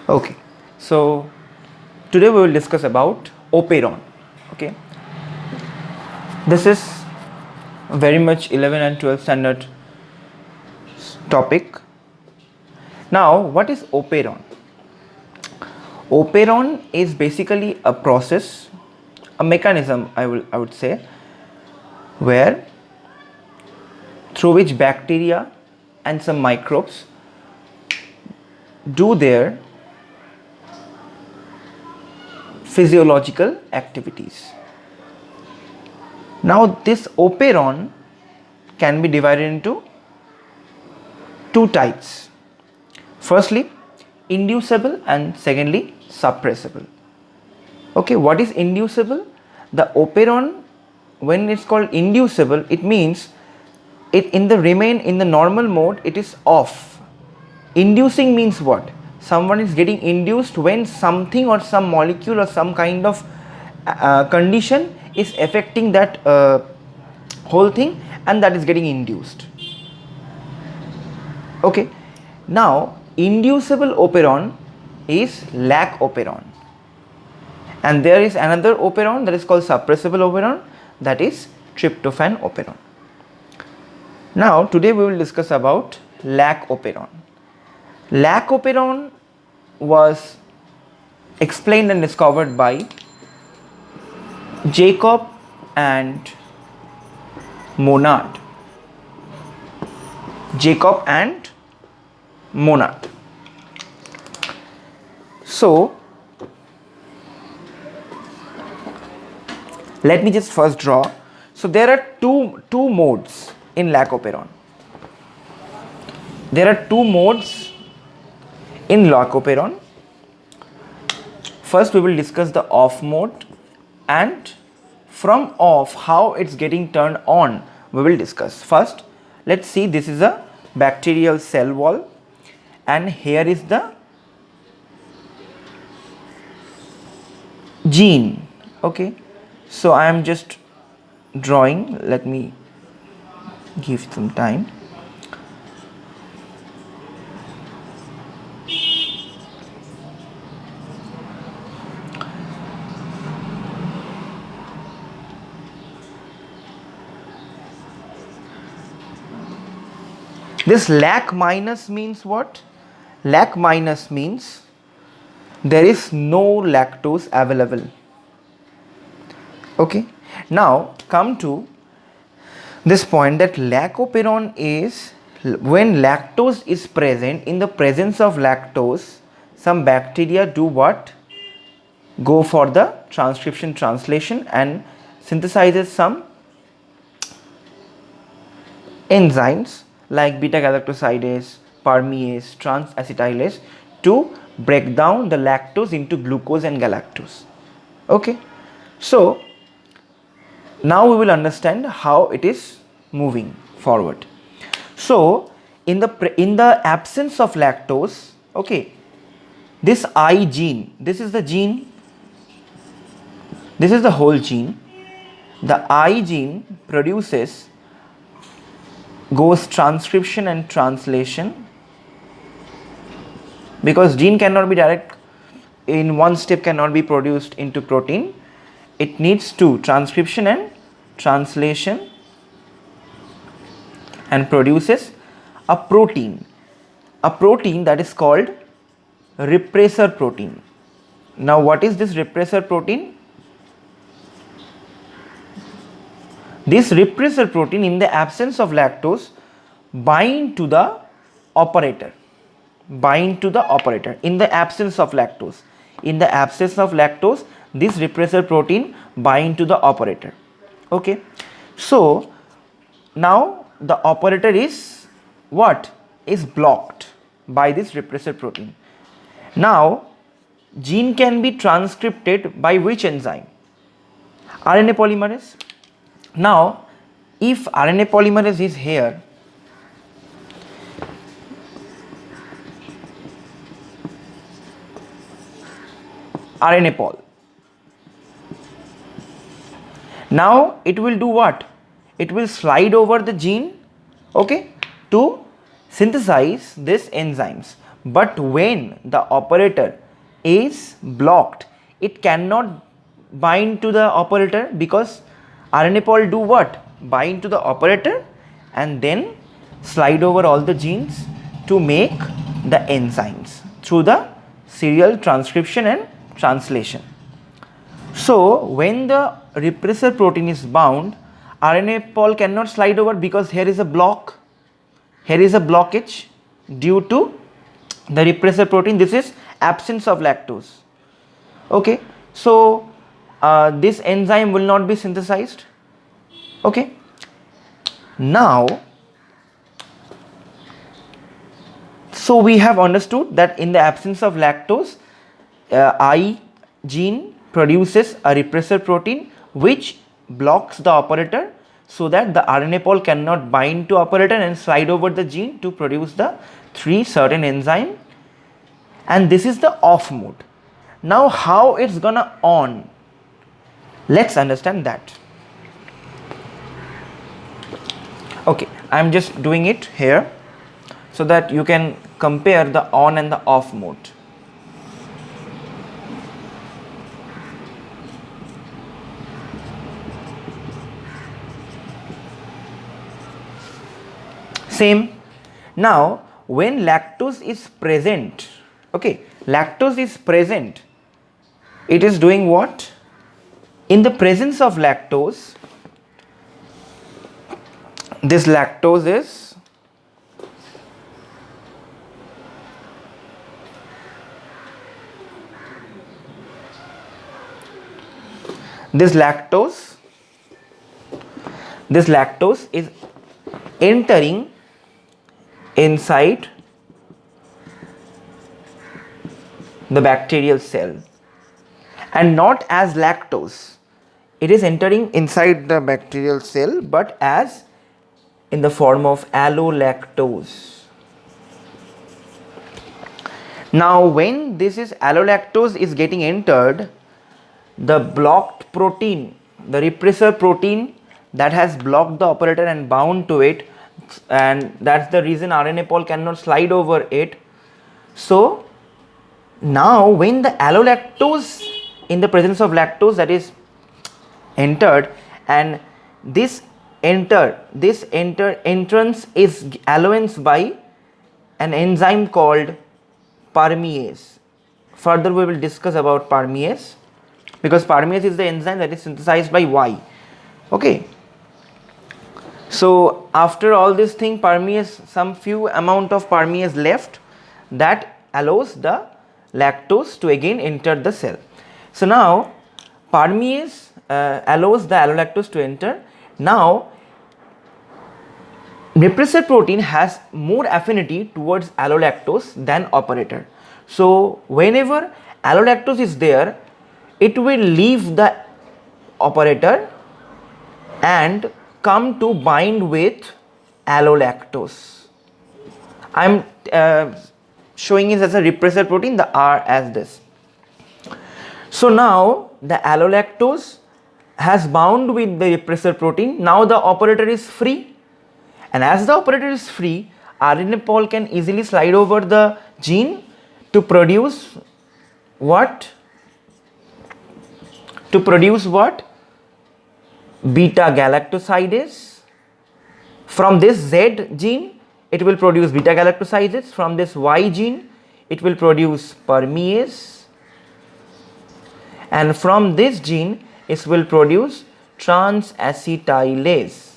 Okay, so today we will discuss about operon. Okay, this is very much 11 and 12 standard topic. Now, what is operon? Operon is basically a process, a mechanism, I would say, where through which bacteria and some microbes do their physiological activities. Now, this operon can be divided into two types. Firstly, inducible, and secondly, suppressible. Okay, what is inducible? The operon, when it's called inducible, it means it in the normal mode, it is off. Inducing means what? Someone is getting induced when something or some molecule or some kind of condition is affecting that whole thing, and that is getting induced. Okay, now inducible operon is Lac Operon, and there is another operon that is called suppressible operon, that is tryptophan operon. Now today we will discuss about Lac Operon. Lac Operon was explained and discovered by Jacob and Monod. Jacob and Monod. So let me just first draw. So there are two modes in Lac Operon. There are two modes in Lac Operon. First we will discuss the off mode, and from off how it's getting turned on we will discuss. First, let's see, this is a bacterial cell wall, and here is the gene. Okay, so I am just drawing, let me give some time. This lac minus means what? Lac minus means there is no lactose available. Okay, now come to this point that Lac Operon is when lactose is present. In the presence of lactose, some bacteria do what? Go for the transcription translation and synthesizes some enzymes like beta galactosidase, permease, transacetylase to break down the lactose into glucose and galactose. Okay, so now we will understand how it is moving forward. So in the absence of lactose, okay, this I gene, this is the gene, this is the whole gene. The I gene goes transcription and translation, because gene cannot be direct in one step, cannot be produced into protein. It needs to transcription and translation, and produces a protein that is called repressor protein. Now what is this repressor protein? This repressor protein, in the absence of lactose, bind to the operator. In the absence of lactose. In the absence of lactose, this repressor protein bind to the operator. Okay. So now the operator is what? Is blocked by this repressor protein. Now gene can be transcripted by which enzyme? RNA polymerase. Now if RNA polymerase is here, RNA pol, now it will do what? It will slide over the gene, okay, to synthesize these enzymes. But when the operator is blocked, it cannot bind to the operator, because RNA pol do what? Bind to the operator and then slide over all the genes to make the enzymes through the serial transcription and translation. So when the repressor protein is bound, RNA pol cannot slide over, because here is a block, here is a blockage due to the repressor protein. This is absence of lactose. Okay, so this enzyme will not be synthesized. Okay, now so we have understood that in the absence of lactose, I gene produces a repressor protein which blocks the operator, so that the RNA pol cannot bind to operator and slide over the gene to produce the 3 certain enzyme, and this is the off mode. Now how it's gonna on? Let's understand that. Okay, I'm just doing it here so that you can compare the on and the off mode. Same. Now when lactose is present, okay, lactose is present, it is doing what? In the presence of lactose, this lactose is entering inside the bacterial cell, and not as lactose. It is entering inside the bacterial cell, but as in the form of allolactose. Now when this is allolactose is getting entered, the blocked protein, the repressor protein that has blocked the operator and bound to it, and that's the reason RNA pol cannot slide over it. So now when the allolactose in the presence of lactose that is entered, and this entrance is allowanced by an enzyme called permease. Further we will discuss about permease, because permease is the enzyme that is synthesized by Y. Okay, so after all this thing, permease, some few amount of permease left that allows the lactose to again enter the cell. So now permease allows the allolactose to enter. Now repressor protein has more affinity towards allolactose than operator. So whenever allolactose is there, it will leave the operator and come to bind with allolactose. I am showing it as a repressor protein, the R as this. So now the allolactose has bound with the repressor protein. Now the operator is free, and as the operator is free, RNA pol can easily slide over the gene to produce what? To produce what? Beta galactosidase. From this Z gene, it will produce beta galactosidase. From this Y gene, it will produce permease. And from this gene, it will produce transacetylase.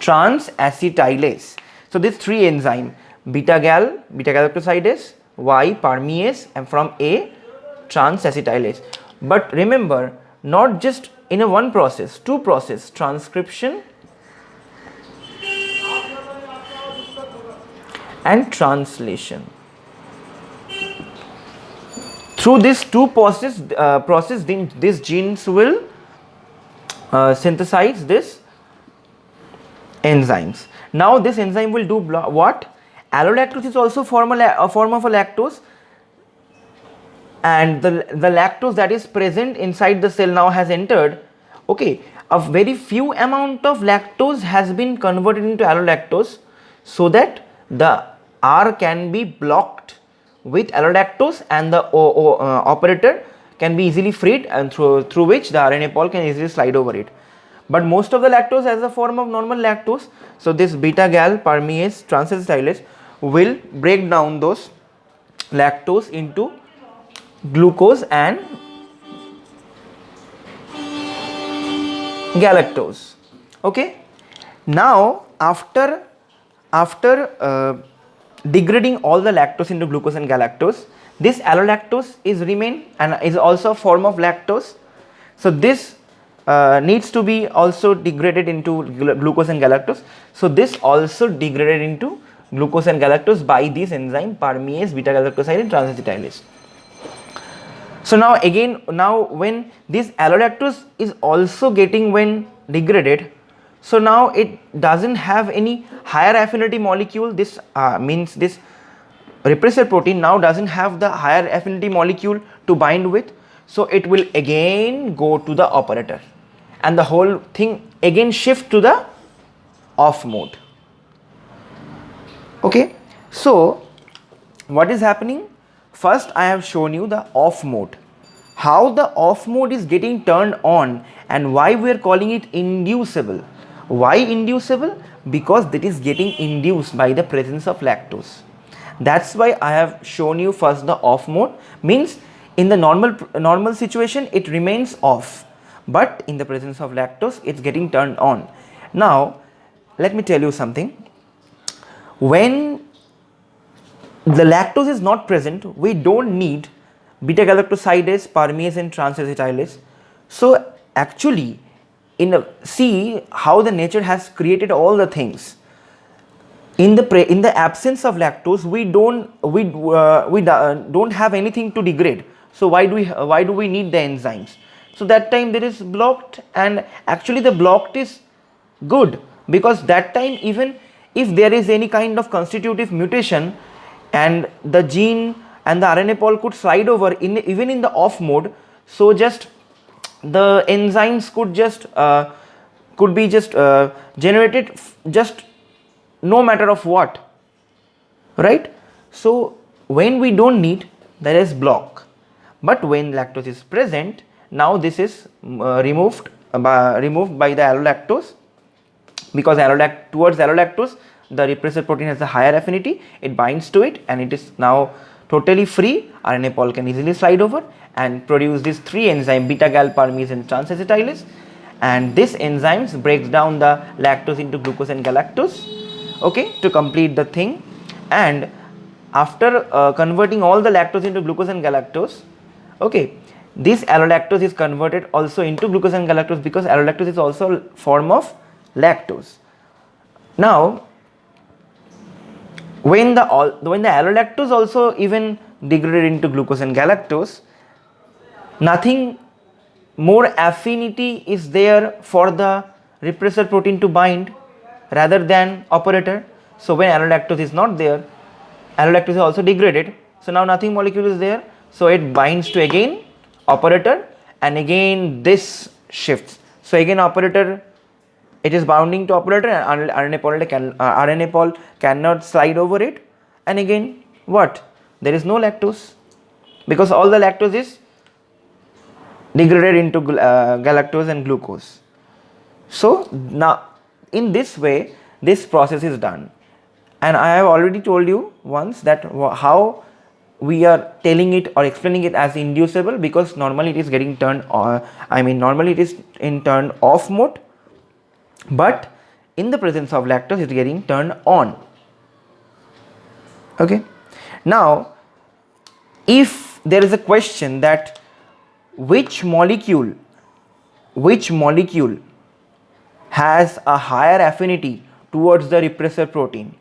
So these 3 enzymes, beta galactosidase, Y permease, and from A transacetylase. But remember, not just in a one process, 2 process, transcription and translation. Through these 2 process, these genes will synthesize this enzymes. Now this enzyme will do what? Allolactose is also a form of a lactose, and the lactose that is present inside the cell now has entered. Okay, a very few amount of lactose has been converted into allolactose, so that the R can be blocked with allolactose, and the operator can be easily freed, and through which the RNA pol can easily slide over it. But most of the lactose has a form of normal lactose, so this beta gal permease transacetylase will break down those lactose into glucose and galactose. Okay, now after degrading all the lactose into glucose and galactose, this allolactose is remain and is also a form of lactose. So this needs to be also degraded into glucose and galactose. So this also degraded into glucose and galactose by this enzyme permease beta galactosidase transacetylase. So now again, when this allolactose is also getting when degraded, so now it doesn't have any higher affinity molecule. This means this repressor protein now doesn't have the higher affinity molecule to bind with, so it will again go to the operator and the whole thing again shift to the off mode. Okay, so what is happening? First I have shown you the off mode, how the off mode is getting turned on, and why we are calling it inducible. Why inducible? Because that is getting induced by the presence of lactose. That's why I have shown you first the off mode, means in the normal situation it remains off, but in the presence of lactose it's getting turned on. Now let me tell you something. When the lactose is not present, we don't need beta galactosidase, permease and transacetylase. So actually see how the nature has created all the things. In the absence of lactose, we don't have anything to degrade. So why do we need the enzymes? So that time there is blocked, and actually the blocked is good, because that time even if there is any kind of constitutive mutation and the gene and the RNA pol could slide over even in the off mode, so just the enzymes could be generated just no matter of what, right? So when we don't need, there is block, but when lactose is present, now this is removed by the allolactose, because towards allolactose the repressor protein has a higher affinity, it binds to it and it is now totally free. RNA pol can easily slide over and produce these three enzymes, beta gal, permease and transacetylase, and this enzymes breaks down the lactose into glucose and galactose, okay, to complete the thing. And after converting all the lactose into glucose and galactose, okay, this allolactose is converted also into glucose and galactose, because allolactose is also a form of lactose. Now when the allolactose also even degraded into glucose and galactose, nothing more affinity is there for the repressor protein to bind rather than operator. So when allolactose is not there, allolactose is also degraded, so now nothing molecule is there, so it binds to again operator, and again this shifts. So again operator, it is bounding to operator, and RNA pol cannot slide over it, and again what? There is no lactose, because all the lactose is degraded into galactose and glucose. So now in this way this process is done, and I have already told you once that how we are telling it or explaining it as inducible, because normally it is getting turned on, normally it is in turned off mode, but in the presence of lactose it is getting turned on. Okay, now if there is a question that which molecule has a higher affinity towards the repressor protein,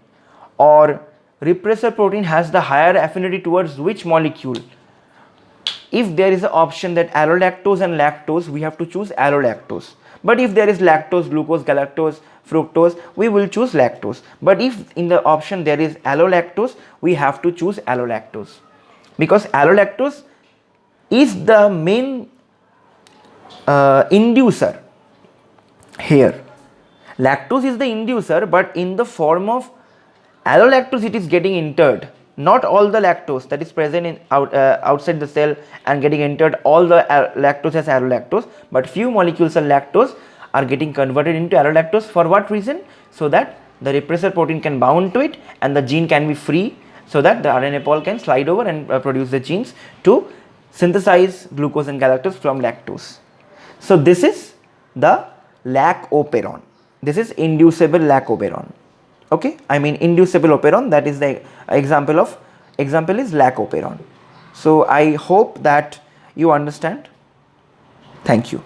or repressor protein has the higher affinity towards which molecule, if there is an option that allolactose and lactose, we have to choose allolactose. But if there is lactose, glucose, galactose, fructose, we will choose lactose. But if in the option there is allolactose, we have to choose allolactose, because allolactose is the main inducer here. Lactose is the inducer, but in the form of allolactose it is getting entered, not all the lactose that is present in outside the cell and getting entered all the lactose as allolactose, but few molecules of lactose are getting converted into allolactose. For what reason? So that the repressor protein can bound to it and the gene can be free, so that the RNA pol can slide over and produce the genes to synthesize glucose and galactose from lactose. So this is the Lac Operon. This is inducible Lac Operon. Okay, I mean inducible operon, that is the example is Lac Operon. So I hope that you understand. Thank you.